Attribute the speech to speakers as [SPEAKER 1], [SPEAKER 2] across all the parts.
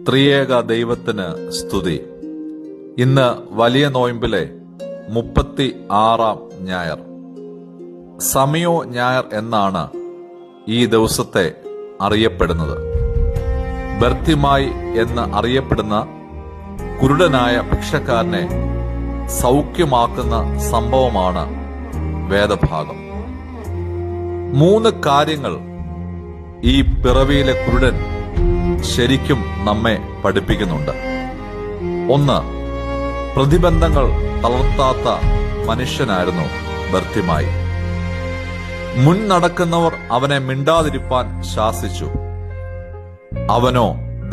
[SPEAKER 1] ത്രിയേക ദൈവത്തിന് സ്തുതി. ഇന്ന് വലിയ നോയമ്പിലെ 36-ാം ഞായർ, സമയോ ഞായർ എന്നാണ് ഈ ദിവസത്തെ അറിയപ്പെടുന്നത്. ബർത്തിമായി എന്ന് അറിയപ്പെടുന്ന കുരുടനായ ഭിക്ഷക്കാരനെ സൗഖ്യമാക്കുന്ന സംഭവമാണ് വേദഭാഗം. 3 കാര്യങ്ങൾ ഈ പിറവിയിലെ കുരുടൻ ശരിക്കും നമ്മെ പഠിപ്പിക്കുന്നുണ്ട്. 1. പ്രതിബന്ധങ്ങൾ തളർത്താത്ത മനുഷ്യനായിരുന്നു ബർത്തിമായി. മുൻ നടക്കുന്നവർ അവനെ മിണ്ടാതിരിപ്പാൻ ശാസിച്ചു. അവനോ,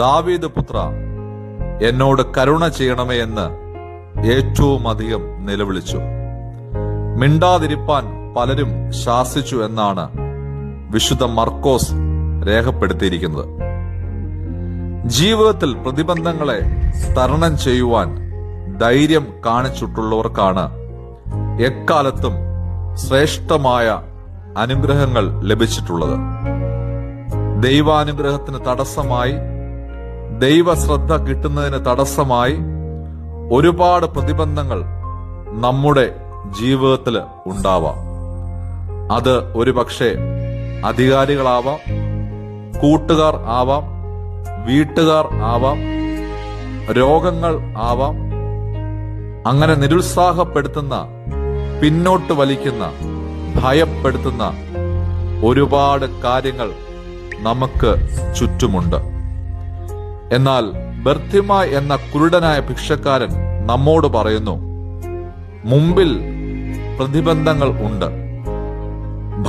[SPEAKER 1] ദാവീദ് പുത്ര, എന്നോട് കരുണ ചെയ്യണമേ എന്ന് ഏറ്റവും അധികം നിലവിളിച്ചു. മിണ്ടാതിരിപ്പാൻ പലരും ശാസിച്ചു എന്നാണ് വിശുദ്ധ മർക്കോസ് രേഖപ്പെടുത്തിയിരിക്കുന്നത്. ജീവിതത്തിൽ പ്രതിബന്ധങ്ങളെ തരണം ചെയ്യുവാൻ ധൈര്യം കാണിച്ചിട്ടുള്ളവർക്കാണ് എക്കാലത്തും ശ്രേഷ്ഠമായ അനുഗ്രഹങ്ങൾ ലഭിച്ചിട്ടുള്ളത്. ദൈവാനുഗ്രഹത്തിന് തടസ്സമായി, ദൈവശ്രദ്ധ കിട്ടുന്നതിന് തടസ്സമായി ഒരുപാട് പ്രതിബന്ധങ്ങൾ നമ്മുടെ ജീവിതത്തിൽ ഉണ്ടാവാം. അത് ഒരുപക്ഷെ അധികാരികളാവാം, കൂട്ടുകാർ ആവാം, വീട്ടുകാർ ആവാം, രോഗങ്ങൾ ആവാം. അങ്ങനെ നിരുത്സാഹപ്പെടുത്തുന്ന, പിന്നോട്ട് വലിക്കുന്ന, ഭയപ്പെടുത്തുന്ന ഒരുപാട് കാര്യങ്ങൾ നമുക്ക് ചുറ്റുമുണ്ട്. എന്നാൽ ബർത്തിമായി എന്ന കുരുടനായ ഭിക്ഷക്കാരൻ നമ്മോട് പറയുന്നു, മുമ്പിൽ പ്രതിബന്ധങ്ങൾ ഉണ്ട്.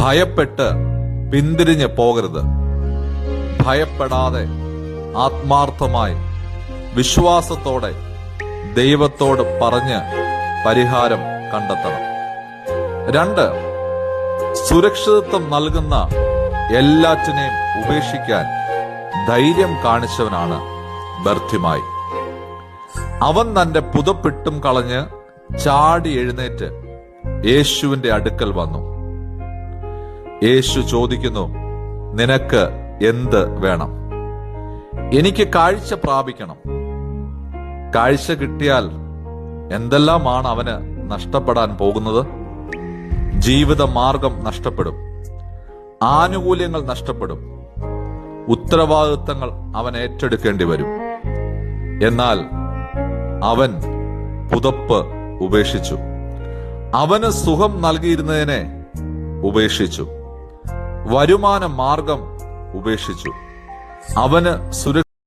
[SPEAKER 1] ഭയപ്പെട്ട് പിന്തിരിഞ്ഞ് പോകരുത്. ഭയപ്പെടാതെ ആത്മാർത്ഥമായി വിശ്വാസത്തോടെ ദൈവത്തോട് പറഞ്ഞ് പരിഹാരം കണ്ടെത്തണം. 2. സുരക്ഷിതത്വം നൽകുന്ന എല്ലാറ്റിനെയും ഉപേക്ഷിക്കാൻ ധൈര്യം കാണിച്ചവനാണ് ബർത്തിമായി. അവൻ തന്റെ പുതപ്പിട്ടും കളഞ്ഞ് ചാടി എഴുന്നേറ്റ് യേശുവിന്റെ അടുക്കൽ വന്നു. യേശു ചോദിക്കുന്നു, നിനക്ക് എന്ത് വേണം? എനിക്ക് കാഴ്ച പ്രാപിക്കണം. കാഴ്ച കിട്ടിയാൽ എന്തെല്ലാമാണ് അവന് നഷ്ടപ്പെടാൻ പോകുന്നത്? ജീവിത മാർഗം നഷ്ടപ്പെടും, ആനുകൂല്യങ്ങൾ നഷ്ടപ്പെടും, ഉത്തരവാദിത്തങ്ങൾ അവൻ ഏറ്റെടുക്കേണ്ടി വരും. എന്നാൽ അവൻ പുതപ്പ് ഉപേക്ഷിച്ചു. അവന് സുഖം നൽകിയിരുന്നതിനെ ഉപേക്ഷിച്ചു. വരുമാന മാർഗം ഉപേക്ഷിച്ചു. അവന്